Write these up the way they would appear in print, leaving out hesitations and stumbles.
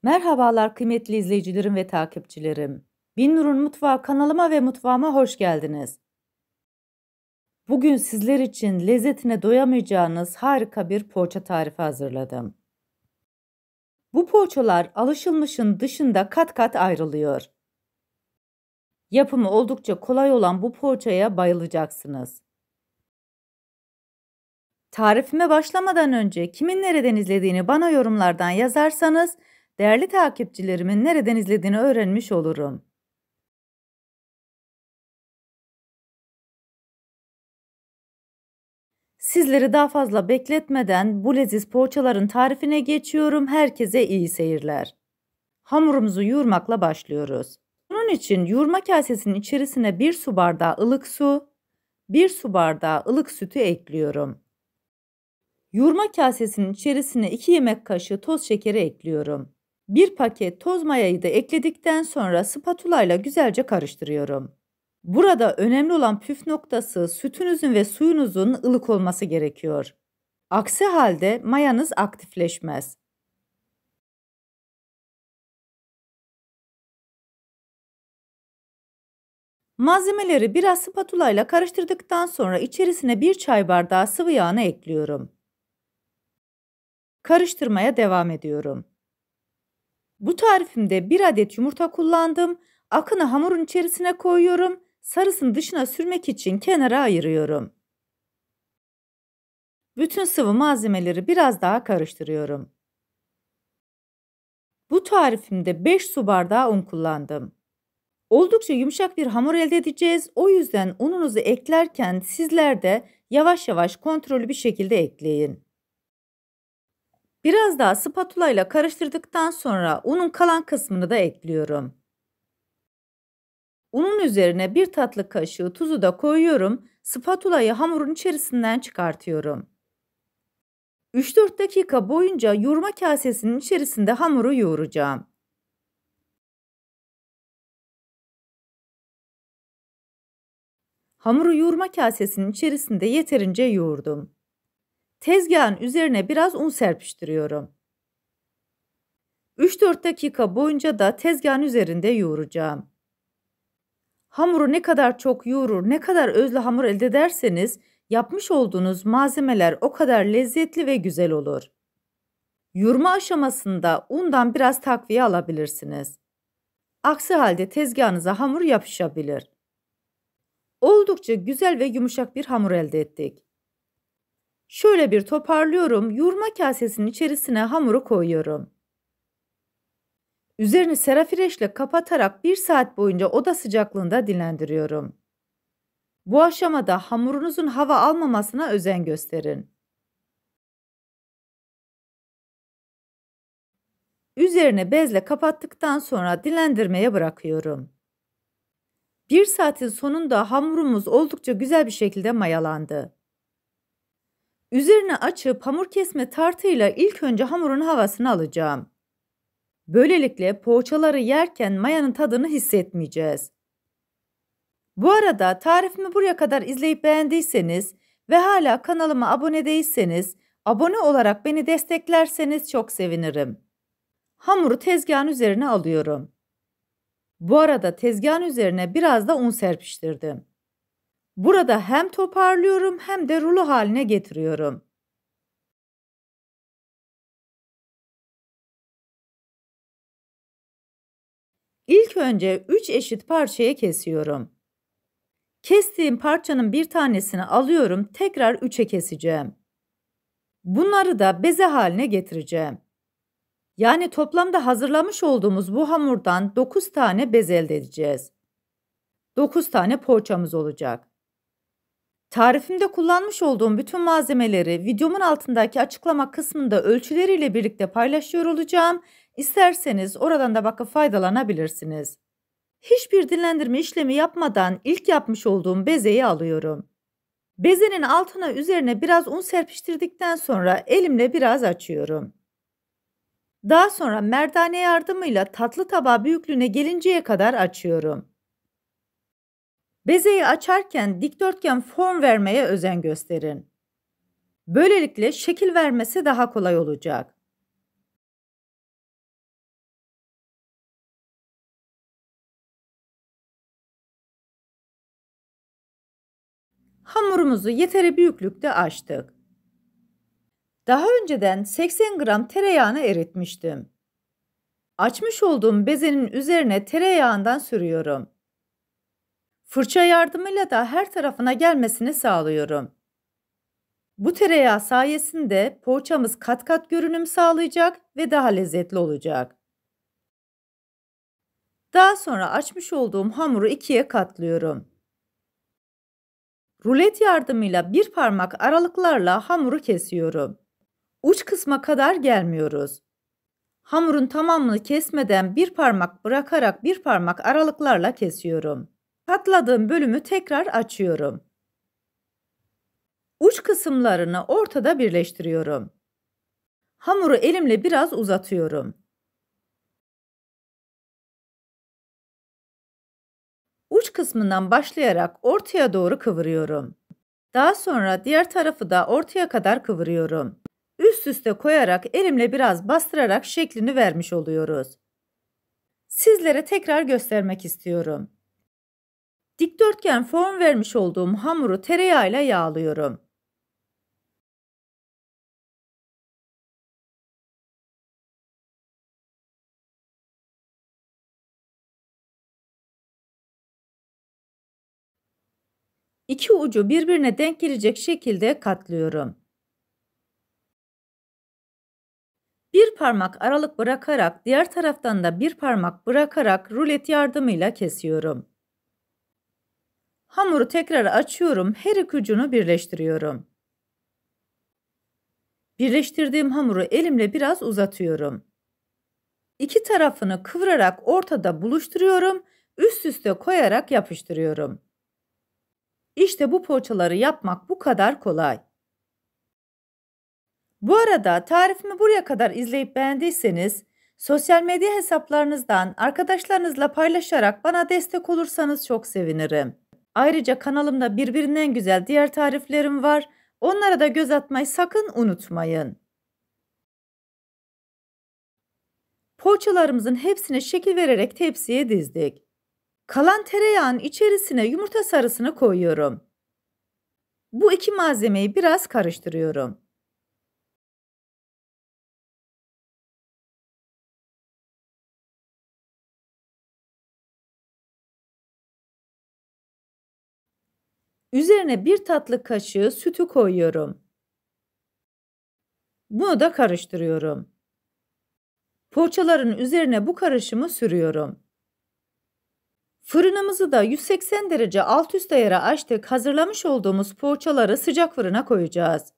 Merhabalar kıymetli izleyicilerim ve takipçilerim. Binnur'un Mutfağı kanalıma ve mutfağıma hoş geldiniz. Bugün sizler için lezzetine doyamayacağınız harika bir poğaça tarifi hazırladım. Bu poğaçalar alışılmışın dışında kat kat ayrılıyor. Yapımı oldukça kolay olan bu poğaçaya bayılacaksınız. Tarifime başlamadan önce kimin nereden izlediğini bana yorumlardan yazarsanız değerli takipçilerimin nereden izlediğini öğrenmiş olurum. Sizleri daha fazla bekletmeden bu leziz poğaçaların tarifine geçiyorum. Herkese iyi seyirler. Hamurumuzu yoğurmakla başlıyoruz. Bunun için yoğurma kasesinin içerisine 1 su bardağı ılık su, 1 su bardağı ılık sütü ekliyorum. Yoğurma kasesinin içerisine 2 yemek kaşığı toz şekeri ekliyorum. 1 paket toz mayayı da ekledikten sonra spatula ile güzelce karıştırıyorum. Burada önemli olan püf noktası sütünüzün ve suyunuzun ılık olması gerekiyor. Aksi halde mayanız aktifleşmez. Malzemeleri biraz spatula ile karıştırdıktan sonra içerisine 1 çay bardağı sıvı yağını ekliyorum. Karıştırmaya devam ediyorum. Bu tarifimde 1 adet yumurta kullandım. Akını hamurun içerisine koyuyorum. Sarısını dışına sürmek için kenara ayırıyorum. Bütün sıvı malzemeleri biraz daha karıştırıyorum. Bu tarifimde 5 su bardağı un kullandım. Oldukça yumuşak bir hamur elde edeceğiz. O yüzden ununuzu eklerken sizler de yavaş yavaş kontrollü bir şekilde ekleyin. Biraz daha spatula ile karıştırdıktan sonra unun kalan kısmını da ekliyorum. Unun üzerine 1 tatlı kaşığı tuzu da koyuyorum. Spatulayı hamurun içerisinden çıkartıyorum. 3-4 dakika boyunca yoğurma kasesinin içerisinde hamuru yoğuracağım. Hamuru yoğurma kasesinin içerisinde yeterince yoğurdum. Tezgahın üzerine biraz un serpiştiriyorum. 3-4 dakika boyunca da tezgahın üzerinde yoğuracağım. Hamuru ne kadar çok yoğurur, ne kadar özlü hamur elde ederseniz yapmış olduğunuz malzemeler o kadar lezzetli ve güzel olur. Yoğurma aşamasında undan biraz takviye alabilirsiniz. Aksi halde tezgahınıza hamur yapışabilir. Oldukça güzel ve yumuşak bir hamur elde ettik. Şöyle bir toparlıyorum. Yoğurma kasesinin içerisine hamuru koyuyorum. Üzerini serafireşle kapatarak 1 saat boyunca oda sıcaklığında dinlendiriyorum. Bu aşamada hamurunuzun hava almamasına özen gösterin. Üzerine bezle kapattıktan sonra dinlendirmeye bırakıyorum. 1 saatin sonunda hamurumuz oldukça güzel bir şekilde mayalandı. Üzerini açıp hamur kesme tartıyla ilk önce hamurun havasını alacağım. Böylelikle poğaçaları yerken mayanın tadını hissetmeyeceğiz. Bu arada tarifimi buraya kadar izleyip beğendiyseniz ve hala kanalıma abone değilseniz, abone olarak beni desteklerseniz çok sevinirim. Hamuru tezgahın üzerine alıyorum. Bu arada tezgahın üzerine biraz da un serpiştirdim. Burada hem toparlıyorum hem de rulo haline getiriyorum. İlk önce 3 eşit parçaya kesiyorum. Kestiğim parçanın bir tanesini alıyorum, tekrar 3'e keseceğim. Bunları da beze haline getireceğim. Yani toplamda hazırlamış olduğumuz bu hamurdan 9 tane bez elde edeceğiz. 9 tane poğaçamız olacak. Tarifimde kullanmış olduğum bütün malzemeleri videomun altındaki açıklama kısmında ölçüleriyle birlikte paylaşıyor olacağım. İsterseniz oradan da bakıp faydalanabilirsiniz. Hiçbir dinlendirme işlemi yapmadan ilk yapmış olduğum bezeyi alıyorum. Bezenin altına üzerine biraz un serpiştirdikten sonra elimle biraz açıyorum. Daha sonra merdane yardımıyla tatlı tabağı büyüklüğüne gelinceye kadar açıyorum. Bezeyi açarken dikdörtgen form vermeye özen gösterin. Böylelikle şekil vermesi daha kolay olacak. Hamurumuzu yeteri büyüklükte açtık. Daha önceden 80 gram tereyağını eritmiştim. Açmış olduğum bezenin üzerine tereyağından sürüyorum. Fırça yardımıyla da her tarafına gelmesini sağlıyorum. Bu tereyağı sayesinde poğaçamız kat kat görünüm sağlayacak ve daha lezzetli olacak. Daha sonra açmış olduğum hamuru ikiye katlıyorum. Rulet yardımıyla bir parmak aralıklarla hamuru kesiyorum. Uç kısma kadar gelmiyoruz. Hamurun tamamını kesmeden bir parmak bırakarak bir parmak aralıklarla kesiyorum. Katladığım bölümü tekrar açıyorum. Uç kısımlarını ortada birleştiriyorum. Hamuru elimle biraz uzatıyorum. Uç kısmından başlayarak ortaya doğru kıvırıyorum. Daha sonra diğer tarafı da ortaya kadar kıvırıyorum. Üst üste koyarak elimle biraz bastırarak şeklini vermiş oluyoruz. Sizlere tekrar göstermek istiyorum. Dikdörtgen form vermiş olduğum hamuru tereyağıyla yağlıyorum. İki ucu birbirine denk gelecek şekilde katlıyorum. Bir parmak aralık bırakarak diğer taraftan da bir parmak bırakarak rulet yardımıyla kesiyorum. Hamuru tekrar açıyorum, her iki ucunu birleştiriyorum. Birleştirdiğim hamuru elimle biraz uzatıyorum. İki tarafını kıvırarak ortada buluşturuyorum, üst üste koyarak yapıştırıyorum. İşte bu poğaçaları yapmak bu kadar kolay. Bu arada tarifimi buraya kadar izleyip beğendiyseniz, sosyal medya hesaplarınızdan arkadaşlarınızla paylaşarak bana destek olursanız çok sevinirim. Ayrıca kanalımda birbirinden güzel diğer tariflerim var. Onlara da göz atmayı sakın unutmayın. Poğaçalarımızın hepsine şekil vererek tepsiye dizdik. Kalan tereyağın içerisine yumurta sarısını koyuyorum. Bu iki malzemeyi biraz karıştırıyorum. Üzerine bir tatlı kaşığı sütü koyuyorum. Bunu da karıştırıyorum. Poğaçaların üzerine bu karışımı sürüyorum. Fırınımızı da 180 derece alt üst ayara açtık. Hazırlamış olduğumuz poğaçaları sıcak fırına koyacağız.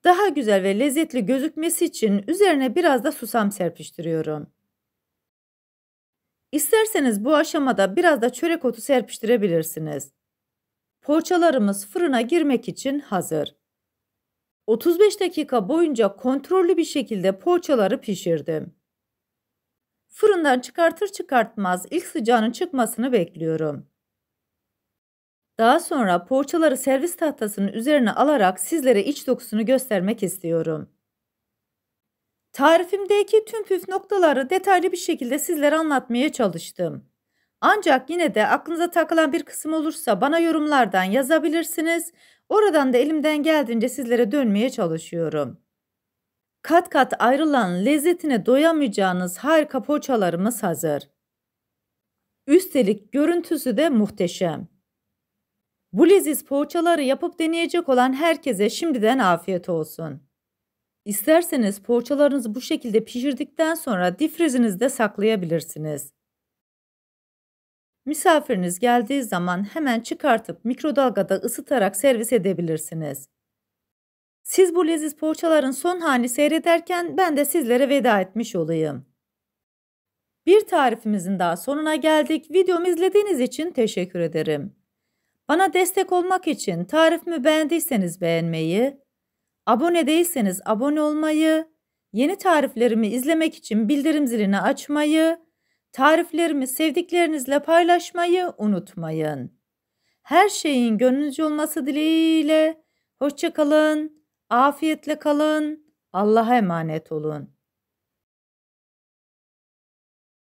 Daha güzel ve lezzetli gözükmesi için üzerine biraz da susam serpiştiriyorum. İsterseniz bu aşamada biraz da çörek otu serpiştirebilirsiniz. Poğaçalarımız fırına girmek için hazır. 35 dakika boyunca kontrollü bir şekilde poğaçaları pişirdim. Fırından çıkartır çıkartmaz ilk sıcağının çıkmasını bekliyorum. Daha sonra poğaçaları servis tahtasının üzerine alarak sizlere iç dokusunu göstermek istiyorum. Tarifimdeki tüm püf noktaları detaylı bir şekilde sizlere anlatmaya çalıştım. Ancak yine de aklınıza takılan bir kısım olursa bana yorumlardan yazabilirsiniz. Oradan da elimden geldiğince sizlere dönmeye çalışıyorum. Kat kat ayrılan lezzetine doyamayacağınız harika poğaçalarımız hazır. Üstelik görüntüsü de muhteşem. Bu leziz poğaçaları yapıp deneyecek olan herkese şimdiden afiyet olsun. İsterseniz poğaçalarınızı bu şekilde pişirdikten sonra difrizinizde saklayabilirsiniz. Misafiriniz geldiği zaman hemen çıkartıp mikrodalgada ısıtarak servis edebilirsiniz. Siz bu leziz poğaçaların son halini seyrederken ben de sizlere veda etmiş olayım. Bir tarifimizin daha sonuna geldik. Videomu izlediğiniz için teşekkür ederim. Bana destek olmak için tarifimi beğendiyseniz beğenmeyi, abone değilseniz abone olmayı, yeni tariflerimi izlemek için bildirim zilini açmayı, tariflerimi sevdiklerinizle paylaşmayı unutmayın. Her şeyin gönlünüzce olması dileğiyle, hoşça kalın, afiyetle kalın, Allah'a emanet olun.